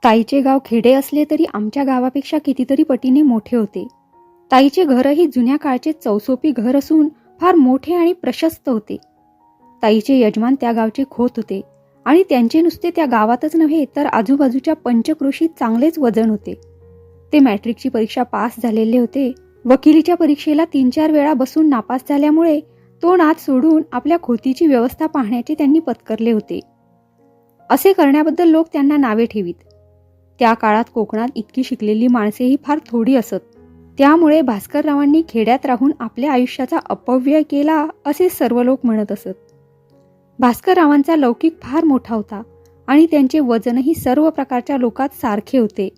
ताईचे गाव खेडे असले तरी आमच्या गावापेक्षा कितीतरी पटीने मोठे होते. ताईचे घरही जुन्या काळचे चौसोपी घर असून फार मोठे आणि प्रशस्त होते. ताईचे यजमान त्या गावचे खोत होते आणि त्यांचे नुसते त्या गावातच नव्हे तर आजूबाजूच्या पंचक्रोशीत चांगलेच वजन होते. ते मॅट्रिकची परीक्षा पास झालेले होते. वकिलीच्या परीक्षेला 3-4 वेळा बसून नापास झाल्यामुळे तो नाद सोडून आपल्या खोतीची व्यवस्था पाहण्याचे त्यांनी पत्करले होते. असे करण्याबद्दल लोक त्यांना नावे ठेवीत. त्या काळात कोकणात इतकी शिकलेली माणसेही फार थोडी असत. त्यामुळे भास्कररावांनी खेड्यात राहून आपल्या आयुष्याचा अपव्यय केला असे सर्व लोक म्हणत असत. भास्कररावांचा लौकिक फार मोठा होता आणि त्यांचे वजनही सर्व प्रकारच्या लोकात सारखे होते.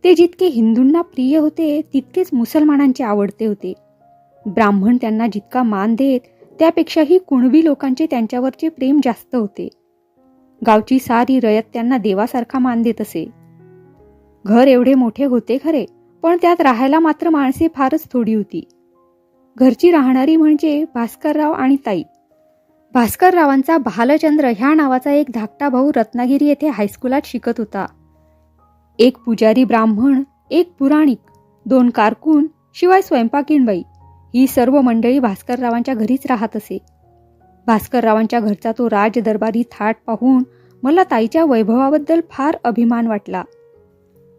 ते जितके हिंदूंना प्रिय होते तितकेच मुसलमानांचे आवडते होते. ब्राह्मण त्यांना जितका मान देत त्यापेक्षाही कुणबी लोकांचे त्यांच्यावरचे प्रेम जास्त होते. गावची सारी रयत त्यांना देवासारखा मान देत असे. घर एवढे मोठे होते खरे, पण त्यात राहायला मात्र माणसे फारच थोडी होती. घरची राहणारी म्हणजे भास्करराव आणि ताई. भास्कररावांचा भालचंद्र ह्या नावाचा एक धाकटा भाऊ रत्नागिरी येथे हायस्कुलात शिकत होता. एक पुजारी ब्राह्मण, एक पुराणिक, 2 कारकून, शिवाय स्वयंपाकीणबाई ही सर्व मंडळी भास्कररावांच्या घरीच राहत असे. भास्कररावांच्या घरचा तो राजदरबारी थाट पाहून मला ताईच्या वैभवाबद्दल फार अभिमान वाटला.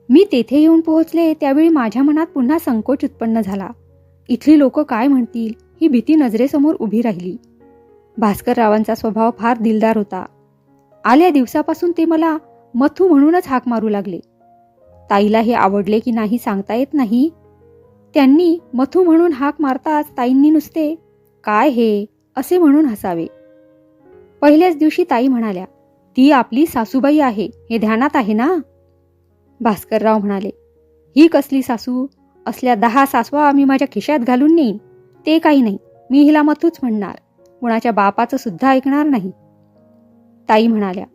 मी तेथे येऊन पोहोचले त्यावेळी माझ्या मनात पुन्हा संकोच उत्पन्न झाला. इथली लोक काय म्हणतील ही भीती नजरेसमोर उभी राहिली. भास्कररावांचा स्वभाव फार दिलदार होता. आल्या दिवसापासून ते मला मथू म्हणूनच हाक मारू लागले. ताईला हे आवडले की नाही सांगता येत नाही. त्यांनी मथू म्हणून हाक मारताच ताईंनी नुसते काय हे असे म्हणून हसावे. पहिल्याच दिवशी ताई म्हणाल्या, ती आपली सासूबाई आहे हे ध्यानात आहे ना? भास्करराव म्हणाले, ही कसली सासू? असल्या 10 सासवा मी माझ्या खिशात घालून नेईन. ते काही नाही, मी हिला मथूच म्हणणार, कुणाच्या बापाचं सुद्धा ऐकणार नाही. ताई म्हणाल्या,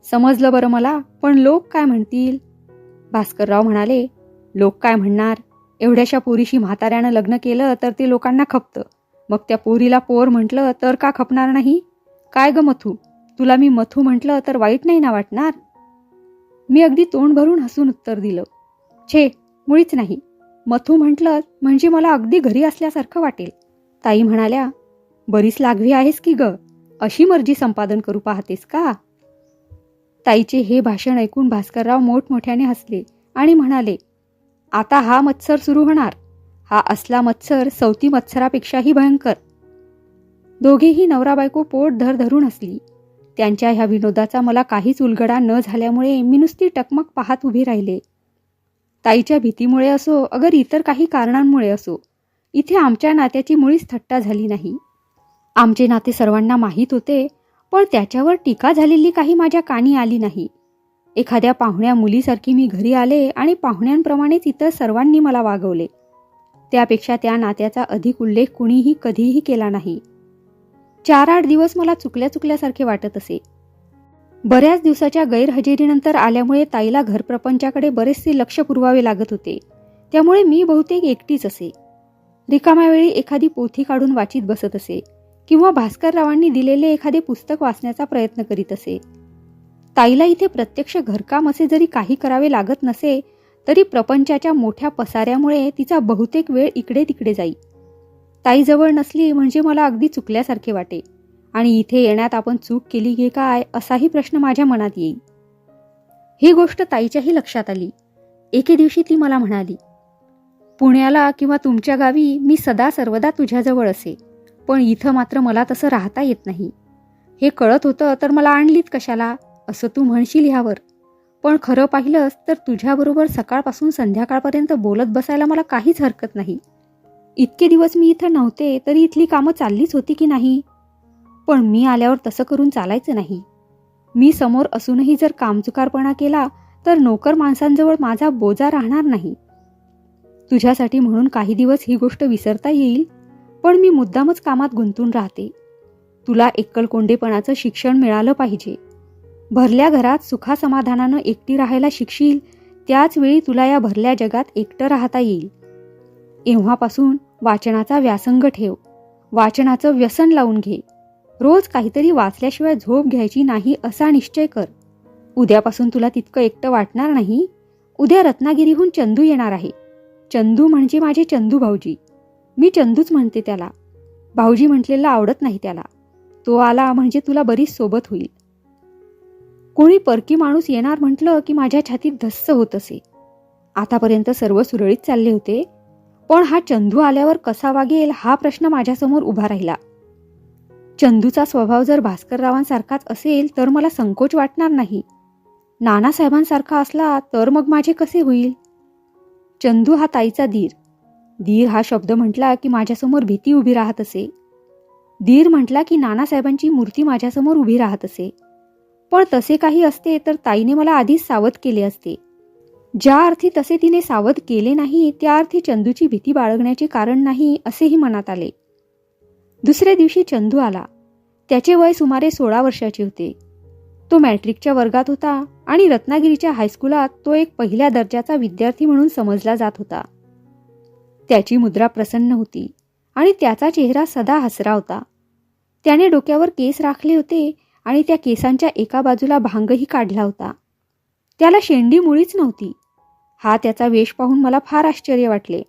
समजलं बरं मला, पण लोक काय म्हणतील? भास्करराव म्हणाले, लोक काय म्हणणार? एवढ्याशा पोरीशी म्हाताऱ्यानं लग्न केलं तर ते लोकांना खपतं. मग त्या पोरीला पोर म्हटलं तर का खपणार नाही? काय ग मथू, तुला मी मथू म्हटलं तर वाईट नाही ना वाटणार? मी अगदी तोंड भरून हसून उत्तर दिलं, छे, मुळीच नाही. मथू म्हटलं म्हणजे मला अगदी घरी असल्यासारखं वाटेल. ताई म्हणाल्या, बरीच लागवी आहेस की ग, अशी मर्जी संपादन करू पाहतेस का? ताईचे हे भाषण ऐकून भास्करराव मोठमोठ्याने हसले आणि म्हणाले, आता हा मत्सर सुरू होणार. हा असला मत्सर सौती मत्सरापेक्षाही भयंकर. दोघेही नवरा बायको पोट धरून हसली. त्यांच्या ह्या विनोदाचा मला काहीच उलगडा न झाल्यामुळे मी नुसती टकमक पाहत उभी राहिले. ताईच्या भीतीमुळे असो अगर इतर काही कारणांमुळे असो, इथे आमच्या नात्याची मुळीच थट्टा झाली नाही. आमचे नाते सर्वांना माहीत होते, पण त्याच्यावर टीका झालेली काही माझ्या कानी आली नाही. एखाद्या पाहुण्या मुलीसारखी मी घरी आले आणि पाहुण्यांप्रमाणेच इतर सर्वांनी मला वागवले. त्यापेक्षा त्या नात्याचा अधिक उल्लेख कुणीही कधीही केला नाही. 4-8 दिवस मला चुकल्यासारखे वाटत असे. बऱ्याच दिवसाच्या गैरहजेरीनंतर आल्यामुळे ताईला घरप्रपंचाकडे बरेचसे लक्ष पुरवावे लागत होते. त्यामुळे मी बहुतेक एकटीच असे. रिकाम्या वेळी एखादी पोथी काढून वाचित बसत असे किंवा भास्कररावांनी दिलेले एखादे पुस्तक वाचण्याचा प्रयत्न करीत असे. ताईला इथे प्रत्यक्ष घरकाम असे जरी काही करावे लागत नसे तरी प्रपंचाच्या मोठ्या पसाऱ्यामुळे तिचा बहुतेक वेळ इकडे तिकडे जाई. ताई जवळ नसली म्हणजे मला अगदी चुकल्यासारखे वाटे आणि इथे येण्यात आपण चूक केली की काय असाही प्रश्न माझ्या मनात येई. ही गोष्ट ताईच्याही लक्षात आली. एके दिवशी ती मला म्हणाली, पुण्याला किंवा तुमच्या गावी मी सदा सर्वदा तुझ्याजवळ असे, पण इथं मात्र मला तसं राहता येत नाही. हे कळत होतं तर मला आणलीत कशाला असं तू म्हणशील ह्यावर, पण खरं पाहिलंस तर तुझ्याबरोबर सकाळपासून संध्याकाळपर्यंत बोलत बसायला मला काहीच हरकत नाही. इतके दिवस मी इथं नव्हते तरी इथली कामं चाललीच होती की नाही? पण मी आल्यावर तसं करून चालायचं नाही. मी समोर असूनही जर कामचुकारपणा केला तर नोकर माणसांजवळ माझा बोजा राहणार नाही. तुझ्यासाठी म्हणून काही दिवस ही गोष्ट विसरता येईल, पण मी मुद्दामच कामात गुंतून राहते. तुला एकलकोंडेपणाचं शिक्षण मिळालं पाहिजे. भरल्या घरात सुखासमाधानानं एकटी राहायला शिकशील त्याच वेळी तुला या भरल्या जगात एकटं राहता येईल. एव्हापासून वाचनाचा व्यासंग ठेव. वाचनाचं व्यसन लावून घे. रोज काहीतरी वाचल्याशिवाय झोप घ्यायची नाही असा निश्चय कर. उद्यापासून तुला तितकं एकटं वाटणार नाही. उद्या रत्नागिरीहून चंदू येणार आहे. चंदू म्हणजे माझे चंदू भाऊजी. मी चंदूच म्हणते त्याला. भाऊजी म्हटलेलं आवडत नाही त्याला. तो आला म्हणजे तुला बरीच सोबत होईल. कोणी परकी माणूस येणार म्हटलं की माझ्या छातीत धस्स होत असे. आतापर्यंत सर्व सुरळीत चालले होते, पण हा चंदू आल्यावर कसा वागेल हा प्रश्न माझ्यासमोर उभा राहिला. चंदूचा स्वभाव जर भास्कररावांसारखाच असेल तर मला संकोच वाटणार नाही. नानासाहेबांसारखा असला तर मग माझे कसे होईल? चंदू हा ताईचा दीर. दीर हा शब्द म्हटला की माझ्यासमोर भीती उभी राहत असे. दीर म्हटला की नानासाहेबांची मूर्ती माझ्यासमोर उभी राहत असे. पण तसे काही असते तर ताईने मला आधीच सावध केले असते. ज्या अर्थी तसे तिने सावध केले नाही त्या अर्थी चंदूची भीती बाळगण्याचे कारण नाही असेही मनात आले. दुसऱ्या दिवशी चंदू आला. त्याचे वय सुमारे 16 वर्षाचे होते. तो मॅट्रिकच्या वर्गात होता आणि रत्नागिरीच्या हायस्कुलात तो एक पहिल्या दर्जाचा विद्यार्थी म्हणून समजला जात होता. त्याची मुद्रा प्रसन्न होती आणि त्याचा चेहरा सदा हसरा होता. त्याने डोक्यावर केस राखले होते आणि त्या केसांच्या एका बाजूला भांगही काढला होता. त्याला शेंडी मुळीच नव्हती. हा त्याचा वेश पाहून मला फार आश्चर्य वाटले.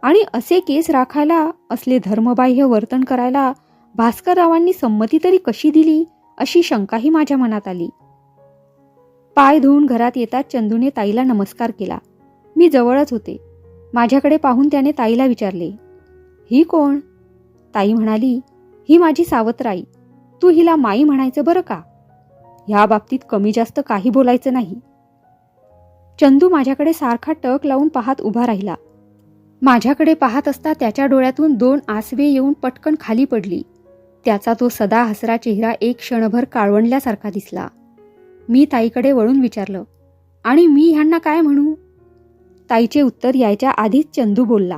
आणि असे केस राखायला, असले धर्मबाह्य वर्तन करायला भास्कररावांनी संमती तरी कशी दिली अशी शंकाही माझ्या मनात आली. पाय धुवून घरात येताच चंदूने ताईला नमस्कार केला. मी जवळच होते. माझ्याकडे पाहून त्याने ताईला विचारले, ही कोण? ताई म्हणाली, ही माझी सावत्राई. तू हिला माई म्हणायचं बरं का. ह्या बाबतीत कमी जास्त काही बोलायचं नाही. चंदू माझ्याकडे सारखा टक लावून पाहत उभा राहिला. माझ्याकडे पाहत असता त्याच्या डोळ्यातून 2 आसवे येऊन पटकन खाली पडली. त्याचा तो सदा हसरा चेहरा एक क्षणभर काळवंडल्यासारखा दिसला. मी ताईकडे वळून विचारलं, आणि मी ह्यांना काय म्हणू? ताईचे उत्तर यायच्या आधीच चंदू बोलला,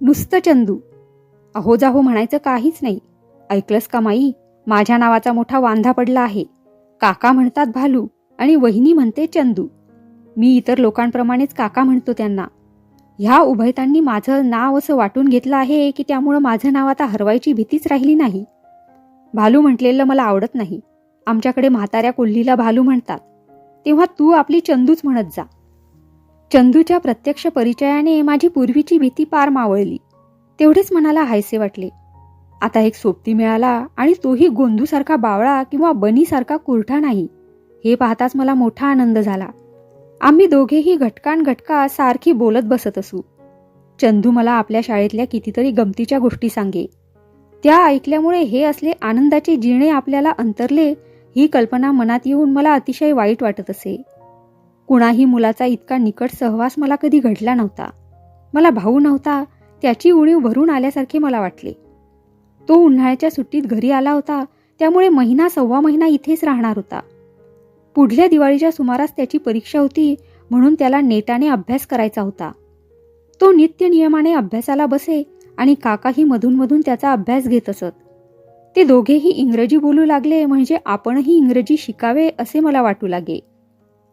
नुसतं चंदू. अहो जाहो म्हणायचं काहीच नाही. ऐकलंस का माई, माझ्या नावाचा मोठा वांधा पडला आहे. काका म्हणतात भालू आणि वहिनी म्हणते चंदू. मी इतर लोकांप्रमाणेच काका म्हणतो त्यांना. ह्या उभयतांनी माझं नाव असं वाटून घेतलं आहे की त्यामुळं माझं नाव आता हरवायची भीतीच राहिली नाही. भालू म्हटलेलं मला आवडत नाही. आमच्याकडे म्हाताऱ्या कोल्हीला भालू म्हणतात. तेव्हा तू आपली चंदूच म्हणत जा. चंदूच्या प्रत्यक्ष परिचयाने माझी पूर्वीची भीती पार मावळली. तेवढेच मनाला हायसे वाटले. आता एक सोबती मिळाला आणि तोही गोंधूसारखा बावळा किंवा बनीसारखा कुरठा नाही, हे पाहताच मला मोठा आनंद झाला. आम्ही दोघेही घटका सारखी बोलत बसत असू. चंदू मला आपल्या शाळेतल्या कितीतरी गमतीच्या गोष्टी सांगे. त्या ऐकल्यामुळे हे असले आनंदाचे जिणे आपल्याला अंतरले ही कल्पना मनात येऊन मला अतिशय वाईट वाटत असे. कुणाही मुलाचा इतका निकट सहवास मला कधी घडला नव्हता. मला भाऊ नव्हता, त्याची उणीव भरून आल्यासारखे मला वाटले. तो उन्हाळ्याच्या सुट्टीत घरी आला होता, त्यामुळे महिना सव्वा महिना इथेच राहणार होता. पुढल्या दिवाळीच्या सुमारास त्याची परीक्षा होती, म्हणून त्याला नेटाने अभ्यास करायचा होता. तो नित्य नियमाने अभ्यासाला बसे आणि काकाही मधून त्याचा अभ्यास घेत असत. ते दोघेही इंग्रजी बोलू लागले म्हणजे आपणही इंग्रजी शिकावे असे मला वाटू लागे.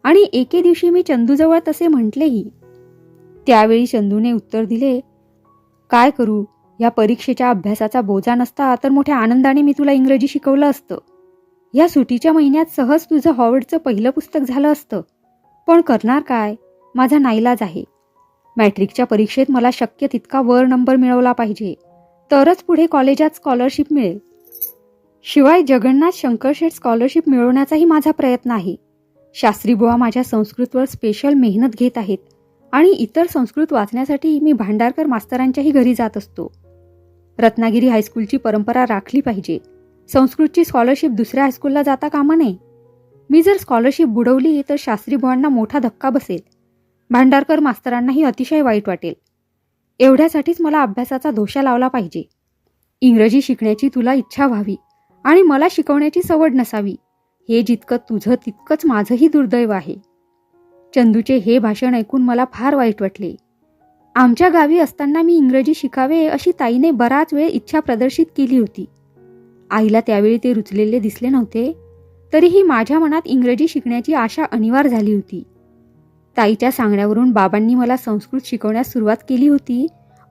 आणि एके दिवशी मी चंदूजवळ तसे म्हटलेही. त्यावेळी चंदूने उत्तर दिले, काय करू, या परीक्षेच्या अभ्यासाचा बोजा नसता तर मोठ्या आनंदाने मी तुला इंग्रजी शिकवलं असतं. या सुटीच्या महिन्यात सहज तुझं हॉवर्डचं पहिलं पुस्तक झालं असतं. पण करणार काय, माझा नाईलाज आहे. मॅट्रिकच्या परीक्षेत मला शक्य तितका वर नंबर मिळवला पाहिजे, तरच पुढे कॉलेजात स्कॉलरशिप मिळेल. शिवाय जगन्नाथ शंकरशेठ स्कॉलरशिप मिळवण्याचाही माझा प्रयत्न आहे. शास्त्रीबुवा माझ्या संस्कृतवर स्पेशल मेहनत घेत आहेत आणि इतर संस्कृत वाचण्यासाठी मी भांडारकर मास्तरांच्याही घरी जात असतो. रत्नागिरी हायस्कूलची परंपरा राखली पाहिजे. संस्कृतची स्कॉलरशिप दुसऱ्या हायस्कूलला जाता कामा नये. मी जर स्कॉलरशिप बुडवली तर शास्त्रीबुवांना मोठा धक्का बसेल. भांडारकर मास्तरांनाही अतिशय वाईट वाटेल. एवढ्यासाठीच मला अभ्यासाचा धोशा लावला पाहिजे. इंग्रजी शिकण्याची तुला इच्छा व्हावी आणि मला शिकवण्याची सवड नसावी, हे जितकं तुझं तितकंच माझंही दुर्दैव आहे. चंदूचे हे भाषण ऐकून मला फार वाईट वाटले. आमच्या गावी असताना मी इंग्रजी शिकावे अशी ताईने बराच वेळ इच्छा प्रदर्शित केली होती. आईला त्यावेळी ते रुचलेले दिसले नव्हते, तरीही माझ्या मनात इंग्रजी शिकण्याची आशा अनिवार्य झाली होती. ताईच्या सांगण्यावरून बाबांनी मला संस्कृत शिकवण्यास सुरुवात केली होती,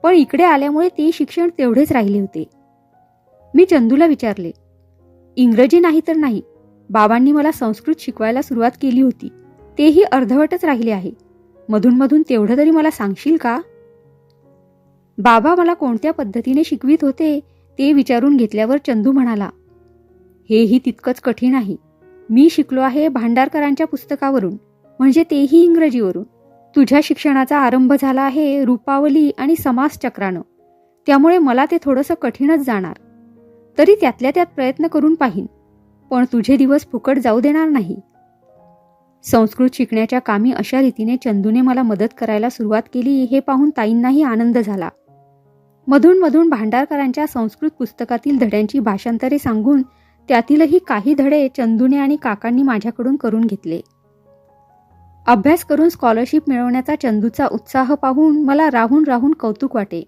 पण इकडे आल्यामुळे ते शिक्षण तेवढेच राहिले होते. मी चंदूला विचारले, इंग्रजी नाही तर नाही, बाबांनी मला संस्कृत शिकवायला सुरुवात केली होती, तेही अर्धवटच राहिले आहे. मधून मधून तेवढं तरी मला सांगशील का? बाबा मला कोणत्या पद्धतीने शिकवित होते ते विचारून घेतल्यावर चंदू म्हणाला, हेही तितकंच कठीण आहे. मी शिकलो आहे भांडारकरांच्या पुस्तकावरून, म्हणजे तेही इंग्रजीवरून. तुझ्या शिक्षणाचा आरंभ झाला आहे रूपावली आणि समासचक्रानं, त्यामुळे मला ते थोडंसं कठीणच जाणार. तरी त्यातल्या त्यात प्रयत्न करून पाहीन, पण तुझे दिवस फुकट जाऊ देणार नाही. संस्कृत शिकण्याच्या कामी अशा रीतीने चंदूने मला मदत करायला सुरुवात केली हे पाहून ताईंनाही आनंद झाला. मधून मधून भांडारकरांच्या संस्कृत पुस्तकातील धड्यांची भाषांतरे सांगून त्यातीलही काही धडे चंदूने आणि काकांनी माझ्याकडून करून घेतले. अभ्यास करून स्कॉलरशिप मिळवण्याचा चंदूचा उत्साह पाहून मला राहून राहून कौतुक वाटे.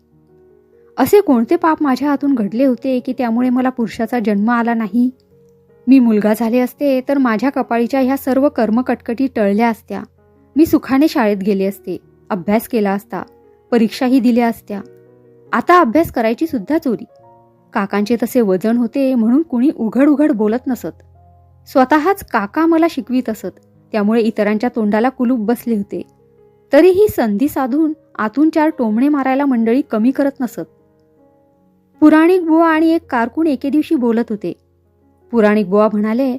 असे कोणते पाप माझ्या हातून घडले होते की त्यामुळे मला पुरुषाचा जन्म आला नाही? मी मुलगा झाले असते तर माझ्या कपाळीच्या ह्या सर्व कर्मकटकटी टळल्या असत्या. मी सुखाने शाळेत गेले असते, अभ्यास केला असता, परीक्षाही दिल्या असत्या. आता अभ्यास करायची सुद्धा चोरी. काकांचे तसे वजन होते म्हणून कुणी उघड उघड बोलत नसत. स्वतःच काका मला शिकवीत असत, त्यामुळे इतरांच्या तोंडाला कुलूप बसले होते. तरीही संधी साधून आतून 4 टोमणे मारायला मंडळी कमी करत नसत. पुराणिक बुवा आणि एक कारकून एके दिवशी बोलत होते. पुराणिक बुवा म्हणाले,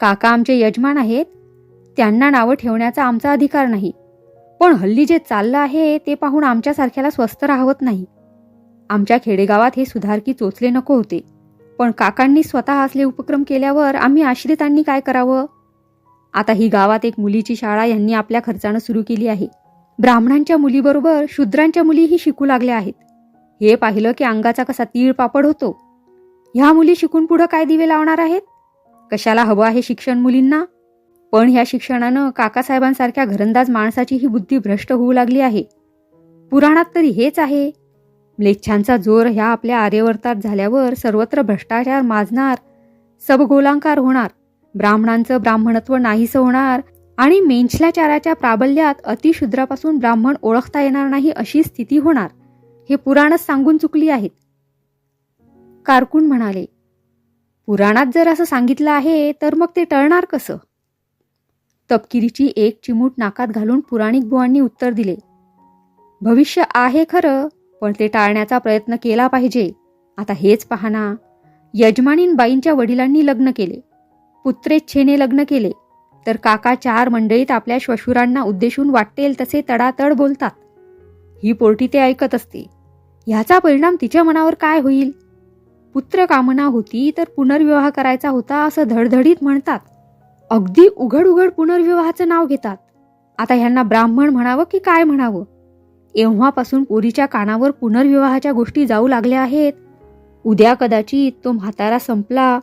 काका आमचे यजमान आहेत, त्यांना नावं ठेवण्याचा आमचा अधिकार नाही. पण हल्ली जे चाललं आहे ते पाहून आमच्यासारख्याला स्वस्थ राहवत नाही. आमच्या खेडेगावात हे सुधारकी चोचले नको होते, पण काकांनी स्वतः असले उपक्रम केल्यावर आम्ही आश्रितांनी काय करावं? आता ही गावात एक मुलीची शाळा यांनी आपल्या खर्चानं सुरू केली आहे. ब्राह्मणांच्या मुलीबरोबर शूद्रांच्या मुलीही शिकू लागल्या आहेत. हे पाहिलं की अंगाचा कसा तीळ पापड होतो. ह्या मुली शिकून पुढं काय दिवे लावणार आहेत? कशाला हवं आहे शिक्षण मुलींना? पण ह्या शिक्षणानं काकासाहेबांसारख्या घरंदाज माणसाची ही बुद्धी भ्रष्ट होऊ लागली आहे. पुराणात तरी हेच आहे. म्लेच्छांचा जोर ह्या आपल्या आर्यवर्तात झाल्यावर सर्वत्र भ्रष्टाचार माजणार, सबगोलांकार होणार, ब्राह्मणांचं ब्राह्मणत्व नाहीसं होणार आणि मेंछल्याचाराच्या प्राबल्यात अतिशूद्रापासून ब्राह्मण ओळखता येणार नाही अशी स्थिती होणार. हे पुराणच सांगून चुकली आहेत. कारकून म्हणाले, पुराणात जर असं सांगितलं आहे तर मग ते टळणार कसं? तपकिरीची एक चिमूट नाकात घालून पुराणिक बुवांनी उत्तर दिले, भविष्य आहे खरं, पण ते टाळण्याचा प्रयत्न केला पाहिजे. आता हेच पहा ना, यजमानीनबाईंच्या वडिलांनी लग्न केले, पुत्रेच्छेने लग्न केले, तर काका 4 मंडळीत आपल्या श्वशुरांना उद्देशून वाटेल तसे तडातड बोलतात. ही पोरटी ते ऐकत असते. ह्याचा परिणाम तिच्या मनावर काय होईल? पुत्र कामना होती तर पुनर्विवाह करायचा होता असं धडधडीत म्हणतात. अगदी उघड उघड पुनर्विवाहाचं नाव घेतात. आता ह्यांना ब्राह्मण म्हणावं की काय म्हणावं? एव्हापासून पोरीच्या कानावर पुनर्विवाहाच्या गोष्टी जाऊ लागल्या आहेत. उद्या कदाचित तो म्हातारा संपला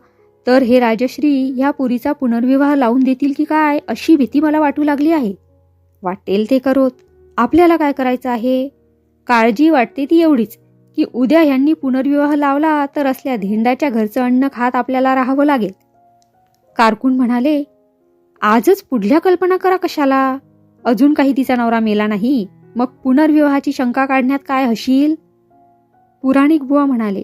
तर हे राजश्री ह्या पोरीचा पुनर्विवाह लावून देतील की काय अशी भीती मला वाटू लागली आहे. वाटेल ते करोत, आपल्याला काय करायचं आहे? काळजी वाटते ती एवढीच की उद्या ह्यांनी पुनर्विवाह लावला तर असल्या धेंडाच्या घरचं अन्न खात आपल्याला राहावं लागेल. कारकून म्हणाले, आजच पुढल्या कल्पना करा कशाला? अजून काही तिचा नवरा मेला नाही, मग पुनर्विवाहाची शंका काढण्यात काय हशील? पुराणिक बुवा म्हणाले,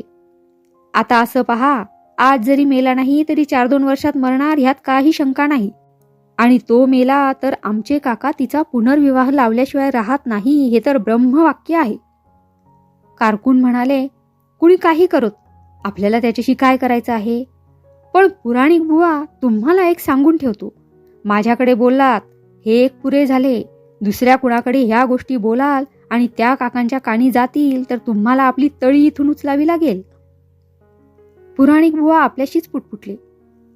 आता असं पहा, आज जरी मेला नाही तरी 4-2 वर्षात मरणार ह्यात काही शंका नाही. आणि तो मेला तर आमचे काका तिचा पुनर्विवाह लावल्याशिवाय राहत नाही हे तर ब्रह्मवाक्य आहे. कारकून म्हणाले, कुणी काही करोत, आपल्याला त्याच्याशी काय करायचं आहे? पण पुराणिक बुवा, तुम्हाला एक सांगून ठेवतो, माझ्याकडे बोललात हे एक पुरे झाले. दुसऱ्या कुणाकडे ह्या गोष्टी बोलाल आणि त्या काकांच्या कानी जातील तर तुम्हाला आपली तळी इथून उचलावी लागेल. पुराणिक बुवा आपल्याशीच पुटपुटले.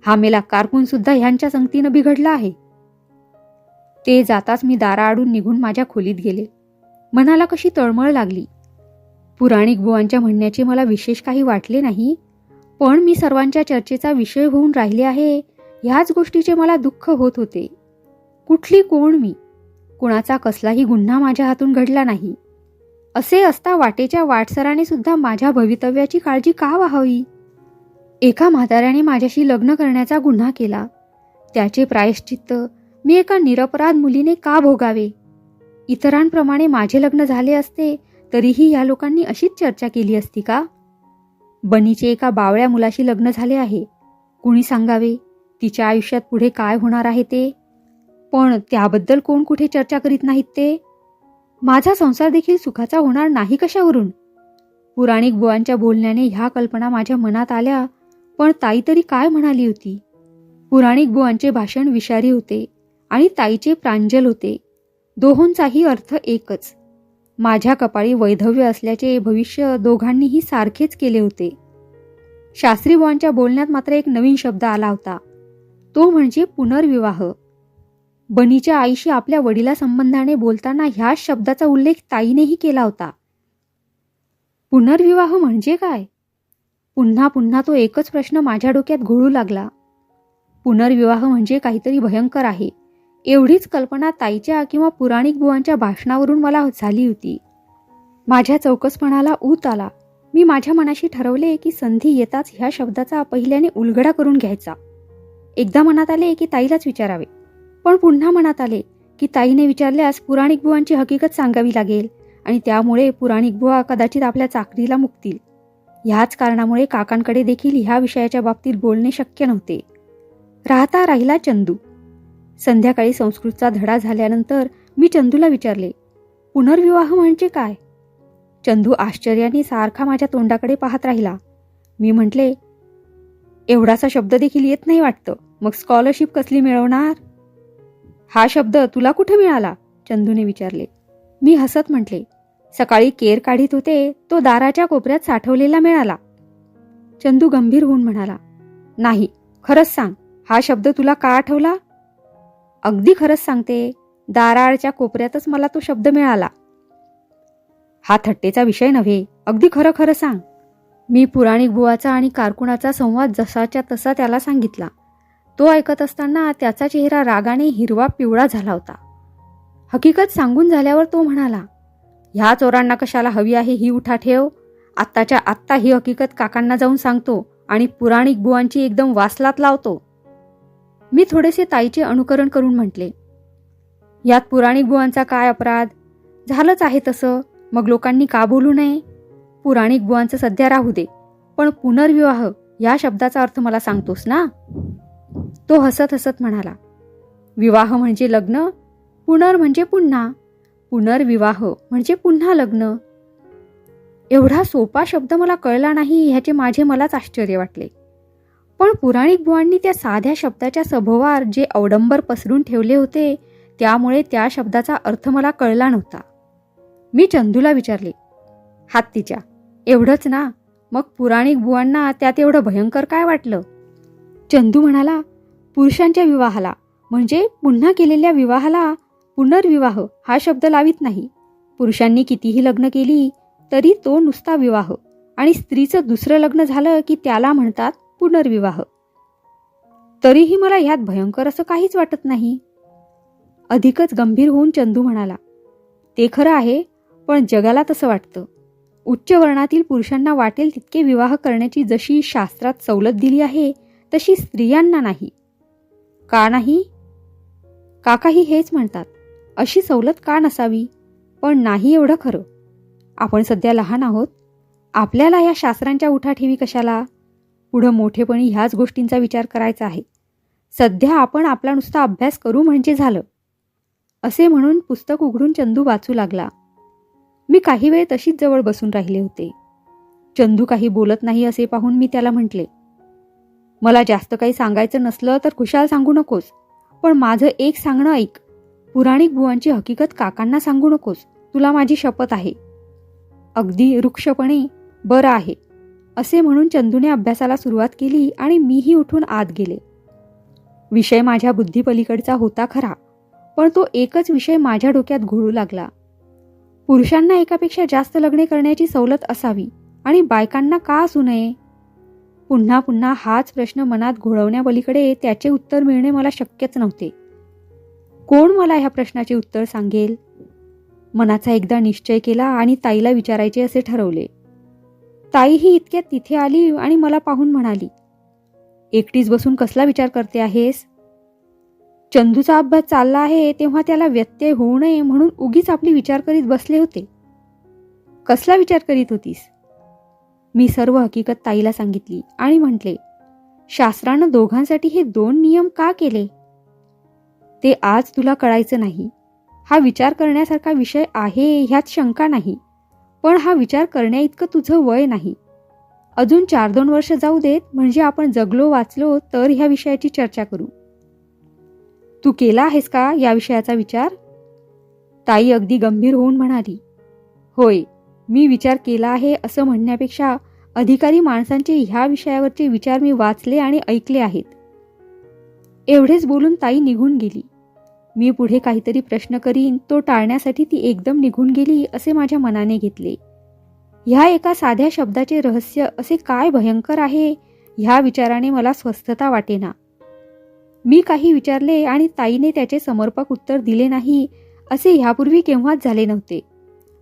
हा मेला कारकून सुद्धा ह्यांच्या संगतीनं बिघडला आहे. ते जाताच मी दाराआडून निघून माझ्या खोलीत गेले. मनाला कशी तळमळ लागली. पुराणिक बुवांच्या म्हणण्याचे मला विशेष काही वाटले नाही, पण मी सर्वांच्या चर्चेचा विषय होऊन राहिले आहे ह्याच गोष्टीचे मला दुःख होत होते. कुठली कोण मी? कुणाचा कसलाही गुन्हा माझ्या हातून घडला नाही. असे असता वाटेच्या वाटसराने सुद्धा माझ्या भवितव्याची काळजी का व्हावी? एका म्हाताऱ्याने माझ्याशी लग्न करण्याचा गुन्हा केला, त्याचे प्रायश्चित्त मी एका निरपराध मुलीने का भोगावे? इतरांप्रमाणे माझे लग्न झाले असते तरीही या लोकांनी अशीच चर्चा केली असती का? बनीचे एका बावळ्या मुलाशी लग्न झाले आहे. कुणी सांगावे? तिच्या आयुष्यात पुढे काय होणार आहे ते, पण त्याबद्दल कोण कुठे चर्चा करीत नाहीत ते. माझा संसार देखील सुखाचा होणार नाही कशावरून? पुराणिक बुवांच्या बोलण्याने ह्या कल्पना माझ्या मनात आल्या, पण ताई तरी काय म्हणाली होती? पुराणिक बुवांचे भाषण विषारी होते आणि ताईचे प्रांजल होते. दोहोंचाही अर्थ एकच. माझ्या कपाळी वैधव्य असल्याचे भविष्य दोघांनीही सारखेच केले होते. शास्त्री बुवांच्या बोलण्यात मात्र एक नवीन शब्द आला होता, तो म्हणजे पुनर्विवाह. बनीच्या आईशी आपल्या वडिलासंबंधाने बोलताना ह्याच शब्दाचा उल्लेख ताईनेही केला होता. पुनर्विवाह म्हणजे काय? पुन्हा पुन्हा तो एकच प्रश्न माझ्या डोक्यात घोळू लागला. पुनर्विवाह म्हणजे काहीतरी भयंकर आहे, एवढीच कल्पना ताईच्या किंवा पुराणिक बुवांच्या भाषणावरून मला झाली होती. माझ्या चौकसपणाला ऊत आला. मी माझ्या मनाशी ठरवले की संधी येताच ह्या शब्दाचा पहिल्याने उलगडा करून घ्यायचा. एकदा मनात आले की ताईलाच विचारावे, पण पुन्हा मनात आले की ताईने विचारल्यास पुराणिक बुवांची हकीकत सांगावी लागेल आणि त्यामुळे पुराणिक बुवा कदाचित आपल्या चाकरीला मुकतील. ह्याच कारणामुळे काकांकडे देखील ह्या विषयाच्या बाबतीत बोलणे शक्य नव्हते. राहता राहिला चंदू. संध्याकाळी संस्कृतचा धडा झाल्यानंतर मी चंदूला विचारले, पुनर्विवाह म्हणजे काय? चंदू आश्चर्याने सारखा माझ्या तोंडाकडे पाहत राहिला. मी म्हटले, एवढासा शब्द देखील येत नाही वाटतं, मग स्कॉलरशिप कसली मिळवणार? हा शब्द तुला कुठे मिळाला? चंदूने विचारले. मी हसत म्हटले, सकाळी केर काढीत होते तो दाराच्या कोपऱ्यात साठवलेला मिळाला. चंदू गंभीर होऊन म्हणाला, नाही, खरंच सांग, हा शब्द तुला का आठवला? अगदी खरंच सांगते, दाराच्या कोपऱ्यातच मला तो शब्द मिळाला. हा थट्टेचा विषय नव्हे, अगदी खरं खरं सांग. मी पुराणिक बुवाचा आणि कारकुनाचा संवाद जसाच्या तसा त्याला सांगितला. तो ऐकत असताना त्याचा चेहरा रागाने हिरवा पिवळा झाला होता. हकीकत सांगून झाल्यावर तो म्हणाला, ह्या चोरांना कशाला हवी आहे ही उठा ठेव. आत्ताच्या आत्ता ही हकीकत काकांना जाऊन सांगतो आणि पुराणिक बुवांची एकदम वासलात लावतो. मी थोडेसे ताईचे अनुकरण करून म्हटले, यात पुराणिक बुवांचा काय अपराध? झालंच आहे तसं, मग लोकांनी का बोलू नये? पुराणिक बुवांचं सध्या राहू दे, पण पुनर्विवाह या शब्दाचा अर्थ मला सांगतोस ना? तो हसत हसत म्हणाला, विवाह म्हणजे लग्न, पुनर म्हणजे पुन्हा, पुनर्विवाह म्हणजे पुन्हा लग्न. एवढा सोपा शब्द मला कळला नाही ह्याचे माझे मलाच आश्चर्य वाटले. पण पुराणिक बुवांनी त्या साध्या शब्दाच्या सभोवार जे अवडंबर पसरून ठेवले होते, त्यामुळे त्या शब्दाचा अर्थ मला कळला नव्हता. मी चंदूला विचारले, हत्तीच्या, एवढंच ना? मग पुराणिक बुवांना त्यात एवढं भयंकर काय वाटलं? चंदू म्हणाला, पुरुषांच्या विवाहाला म्हणजे पुन्हा केलेल्या विवाहाला पुनर्विवाह हा शब्द लावित नाही. पुरुषांनी कितीही लग्न केली तरी तो नुसता विवाह, आणि स्त्रीचं दुसरं लग्न झालं की त्याला म्हणतात पुनर्विवाह. तरीही मला ह्यात भयंकर असं काहीच वाटत नाही. अधिकच गंभीर होऊन चंदू म्हणाला, ते खरं आहे, पण जगाला तसं वाटतं. उच्च वर्णातील पुरुषांना वाटेल तितके विवाह करण्याची जशी शास्त्रात सवलत दिली आहे तशी स्त्रियांना नाही. का नाही? काकाही हेच म्हणतात, अशी सवलत का नसावी? पण नाही एवढं खरं. आपण सध्या लहान आहोत, आपल्याला या शास्त्रांच्या उठाठेवी कशाला? पुढं मोठेपणी ह्याच गोष्टींचा विचार करायचा आहे. सध्या आपण आपला नुसता अभ्यास करू म्हणजे झालं. असे म्हणून पुस्तक उघडून चंदू वाचू लागला. मी काही वेळ तशीच जवळ बसून राहिले होते. चंदू काही बोलत नाही असे पाहून मी त्याला म्हटले, मला जास्त काही सांगायचं नसलं तर खुशाल सांगू नकोस, पण माझं एक सांगणं ऐक. पुराणिक बुवांची हकीकत काकांना सांगू नकोस, तुला माझी शपथ आहे. अगदी रुक्षपणे, बरं आहे, असे म्हणून चंदूने अभ्यासाला सुरुवात केली आणि मीही उठून आत गेले. विषय माझ्या बुद्धीपलीकडचा होता खरा, पण तो एकच विषय माझ्या डोक्यात घोळू लागला. पुरुषांना एकापेक्षा जास्त लग्ने करण्याची सवलत असावी आणि बायकांना का असू नये? पुन्हा पुन्हा हाच प्रश्न मनात घोळवण्यापलीकडे त्याचे उत्तर मिळणे मला शक्यच नव्हते. कोण मला ह्या प्रश्नाचे उत्तर सांगेल? मनाचा एकदा निश्चय केला आणि ताईला विचारायचे असे ठरवले. ताईही इतक्यात तिथे आली आणि मला पाहून म्हणाली, एकटीच बसून कसला विचार करते आहेस? चंदूचा अभ्यास चालला आहे तेव्हा त्याला व्यत्यय होऊ नये म्हणून उगीच आपली विचार करीत बसले होते. कसला विचार करीत होतीस? मी सर्व हकीकत ताईला सांगितली आणि म्हटले, शास्त्रानं दोघांसाठी हे 2 नियम का केले? ते आज तुला कळायचं नाही. हा विचार करण्यासारखा विषय आहे ह्यात शंका नाही, पण हा विचार करण्याइतकं तुझं वय नाही. अजून 4-2 वर्ष जाऊ देत, म्हणजे आपण जगलो वाचलो तर ह्या विषयाची चर्चा करू. तू केला आहेस का या विषयाचा विचार? ताई अगदी गंभीर होऊन म्हणाली, होय, मी विचार केला आहे असं म्हणण्यापेक्षा अधिकारी माणसांचे ह्या विषयावरचे विचार मी वाचले आणि ऐकले आहेत. एवढेच बोलून ताई निघून गेली. मी पुढे काहीतरी प्रश्न करीन तो टाळण्यासाठी ती एकदम निघून गेली असे माझ्या मनाने घेतले. ह्या एका साध्या शब्दाचे रहस्य असे काय भयंकर आहे ह्या विचाराने मला स्वस्थता वाटेना. मी काही विचारले आणि ताईने त्याचे समर्पक उत्तर दिले नाही असे ह्यापूर्वी केव्हाच झाले नव्हते.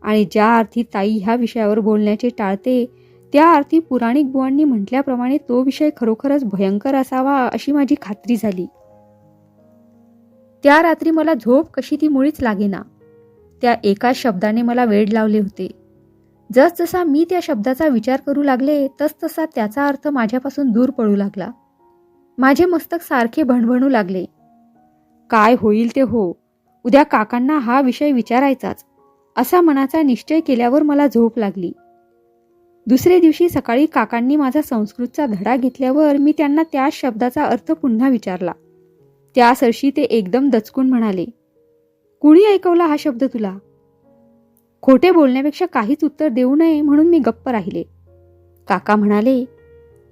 आणि ज्या अर्थी ताई ह्या विषयावर बोलण्याचे टाळते त्या अर्थी पुराणिक बुवांनी म्हटल्याप्रमाणे तो विषय खरोखरच भयंकर असावा अशी माझी खात्री झाली. त्या रात्री मला झोप कशी ती मुळीच लागेना. त्या एका शब्दाने मला वेड लावले होते. जसजसा मी त्या शब्दाचा विचार करू लागले तसतसा त्याचा अर्थ माझ्यापासून दूर पडू लागला. माझे मस्तक सारखे भणभणू लागले. काय होईल ते हो, उद्या काकांना हा विषय विचारायचाच असा मनाचा निश्चय केल्यावर मला झोप लागली. दुसरे दिवशी सकाळी काकांनी माझा संस्कृतचा धडा घेतल्यावर मी त्यांना त्या शब्दाचा अर्थ पुन्हा विचारला. त्या सरशी ते एकदम दचकून म्हणाले, कुणी ऐकवला हा शब्द तुला? खोटे बोलण्यापेक्षा काहीच उत्तर देऊ नये म्हणून मी गप्प राहिले. काका म्हणाले,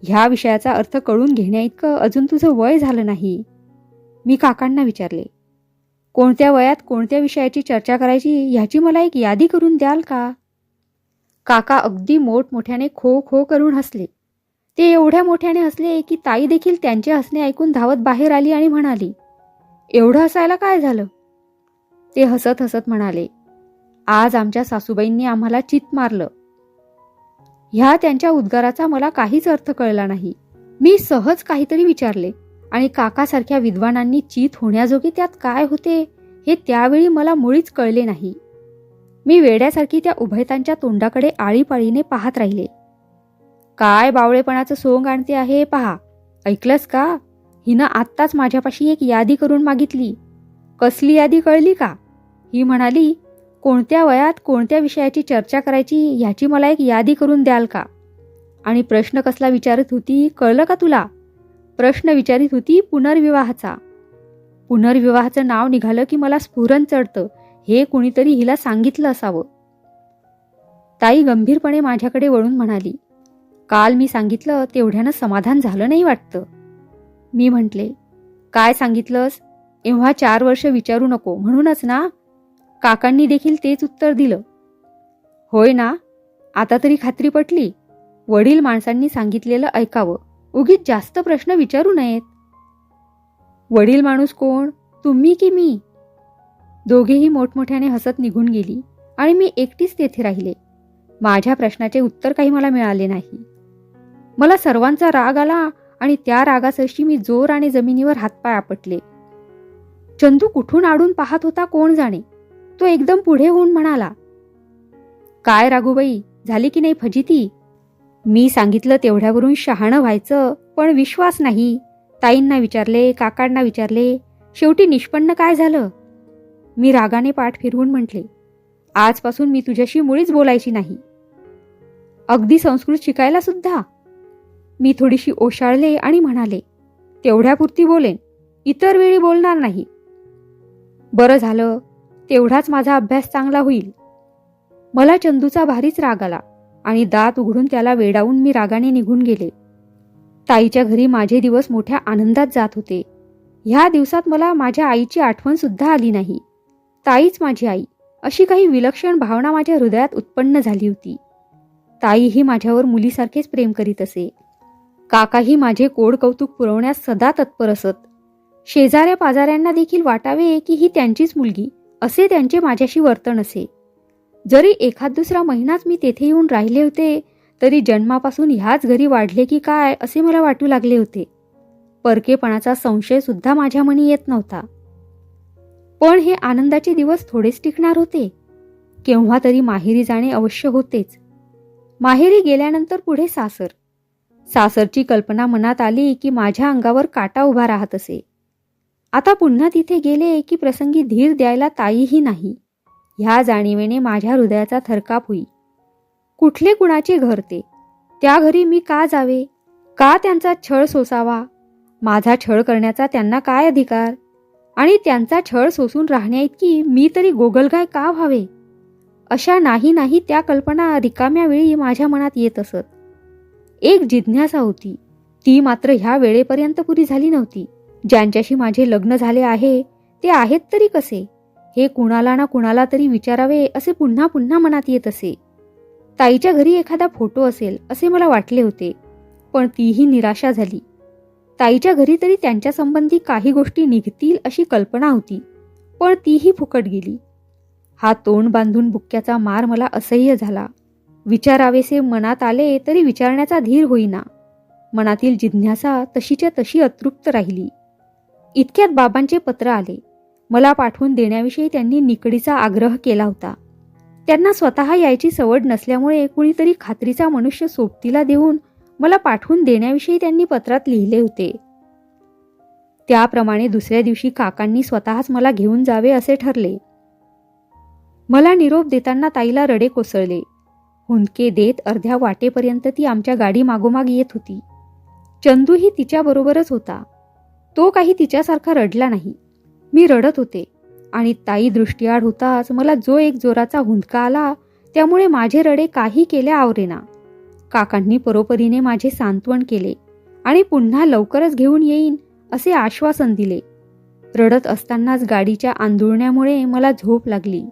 ह्या विषयाचा अर्थ कळून घेण्याइतकं अजून तुझं वय झालं नाही. मी काकांना विचारले, कोणत्या वयात कोणत्या विषयाची चर्चा करायची ह्याची मला एक यादी करून द्याल का? काका अगदी मोठमोठ्याने खो खो करून हसले. ते एवढ्या मोठ्याने हसले की ताई देखील त्यांचे हसणे ऐकून धावत बाहेर आली आणि म्हणाली, एवढं हसायला काय झालं? ते हसत हसत म्हणाले, आज आमच्या सासूबाईंनी आम्हाला चित मारलं. ह्या त्यांच्या उद्गाराचा मला काहीच अर्थ कळला नाही. मी सहज काहीतरी विचारले आणि काकासारख्या विद्वानांनी चित होण्याजोगे त्यात काय होते हे त्यावेळी मला मुळीच कळले नाही. मी वेड्यासारखी त्या उभयतांच्या तोंडाकडे आळीपाळीने पाहत राहिले. काय बावळेपणाचं सोंग आणते आहे पहा, ऐकलंस का? हिनं आत्ताच माझ्यापाशी एक यादी करून मागितली. कसली यादी कळली का? ही म्हणाली, कोणत्या वयात कोणत्या विषयाची चर्चा करायची ह्याची मला एक यादी करून द्याल का? आणि प्रश्न कसला विचारत होती कळलं का तुला? प्रश्न विचारित होती पुनर्विवाहाचा. पुनर्विवाहाचं नाव निघालं की मला स्फुरण चढतं हे कुणीतरी हिला सांगितलं असावं. ताई गंभीरपणे माझ्याकडे वळून म्हणाली, काल मी सांगितलं तेवढ्यानं समाधान झालं नाही वाटतं. मी म्हटले, काय सांगितलंस? एव्हा 4 वर्ष विचारू नको म्हणूनच ना? काकांनी देखील तेच उत्तर दिलं. होय ना? आता तरी खात्री पटली. वडील माणसांनी सांगितलेलं ऐकावं, उगीच जास्त प्रश्न विचारू नयेत. वडील माणूस कोण, तुम्ही की मी? दोघेही मोठमोठ्याने हसत निघून गेली आणि मी एकटीच तेथे राहिले. माझ्या प्रश्नाचे उत्तर काही मला मिळाले नाही. मला सर्वांचा राग आला आणि त्या रागासरशी मी जोराने जमिनीवर हातपाय आपटले. चंदू कुठून आडून पाहत होता कोण जाणे. तो एकदम पुढे होऊन म्हणाला, काय राघूबाई, झाली की नाही फजिती? मी सांगितलं तेवढ्यावरून शहाणं व्हायचं, पण विश्वास नाही. ताईंना विचारले, काकांना विचारले, शेवटी निष्पन्न काय झालं? मी रागाने पाठ फिरवून म्हटले, आजपासून मी तुझ्याशी मुळीच बोलायची नाही. अगदी संस्कृत शिकायला सुद्धा? मी थोडीशी ओशाळले आणि म्हणाले, तेवढ्यापुरती बोलेन, इतर वेळी बोलणार नाही. बरं झालं, तेवढाच माझा अभ्यास चांगला होईल. मला चंदूचा भारीच राग आला आणि दात उघडून त्याला वेडावून मी रागाने निघून गेले. ताईच्या घरी माझे दिवस मोठ्या आनंदात जात होते. ह्या दिवसात मला माझ्या आईची आठवण सुद्धा आली नाही. ताईच माझी आई अशी काही विलक्षण भावना माझ्या हृदयात उत्पन्न झाली होती. ताईही माझ्यावर मुलीसारखेच प्रेम करीत असे. काकाही माझे कोड कौतुक पुरवण्यास सदा तत्पर असत. शेजाऱ्या पाजाऱ्यांना देखील वाटावे की ही त्यांचीच मुलगी असे त्यांचे माझ्याशी वर्तन असे. जरी एखाद दुसरा महिनाच मी तेथे येऊन राहिले होते तरी जन्मापासून ह्याच घरी वाढले की काय असे मला वाटू लागले होते. परकेपणाचा संशय सुद्धा माझ्या मनी येत नव्हता. पण हे आनंदाचे दिवस थोडेच टिकणार होते. केव्हा तरी माहेरी जाणे अवश्य होतेच. माहेरी गेल्यानंतर पुढे सासर. सासरची कल्पना मनात आली की माझ्या अंगावर काटा उभा राहत असे. आता पुन्हा तिथे गेले की प्रसंगी धीर द्यायला ताईही नाही. ह्या जाणीवेने माझ्या हृदयाचा थरकाप होई. कुठले कुणाचे घर ते? त्या घरी मी का जावे? का त्यांचा छळ सोसावा? माझा छळ करण्याचा त्यांना काय अधिकार? आणि त्यांचा छळ सोसून राहण्याइतकी मी तरी गोगलगाय का व्हावे? अशा नाही त्या कल्पना रिकाम्या वेळी माझ्या मनात येत असत. एक जिज्ञासा होती, ती मात्र ह्या वेळेपर्यंत पुरी झाली नव्हती. ज्यांच्याशी माझे लग्न झाले आहे ते आहेत तरी कसे, हे कुणाला ना कुणाला तरी विचारावे असे पुन्हा पुन्हा मनात येत असे. ताईच्या घरी एखादा फोटो असेल असे मला वाटले होते, पण तीही निराशा झाली. ताईच्या घरी तरी त्यांच्या संबंधी काही गोष्टी निघतील अशी कल्पना होती, पण तीही फुकट गेली. हा तोंड बांधून बुक्क्याचा मार मला असह्य झाला. विचारावेसे मनात आले तरी विचारण्याचा धीर होईना. मनातील जिज्ञासा तशीच्या तशी अतृप्त राहिली. इतक्यात बाबांचे पत्र आले. मला पाठवून देण्याविषयी त्यांनी निकडीचा आग्रह केला होता. त्यांना स्वतः यायची सवड नसल्यामुळे कुणीतरी खात्रीचा मनुष्य सोबतीला देऊन मला पाठवून देण्याविषयी त्यांनी पत्रात लिहिले होते. त्याप्रमाणे दुसऱ्या दिवशी काकांनी स्वतःच मला घेऊन जावे असे ठरले. मला निरोप देताना ताईला रडे कोसळले. हुंदके देत अर्ध्या वाटेपर्यंत ती आमच्या गाडी मागोमाग येत होती. चंदूही तिच्याबरोबरच होता. तो काही तिच्यासारखा रडला नाही. मी रडत होते आणि ताई दृष्टीआड होताच मला जो एक जोराचा हुंदका आला, त्यामुळे माझे रडे काही केले आवरेना. काकांनी परोपरीने माझे सांत्वन केले आणि पुन्हा लवकरच घेऊन येईन असे आश्वासन दिले. रडत असतानाच गाडीच्या आंदोलनामुळे मला झोप लागली.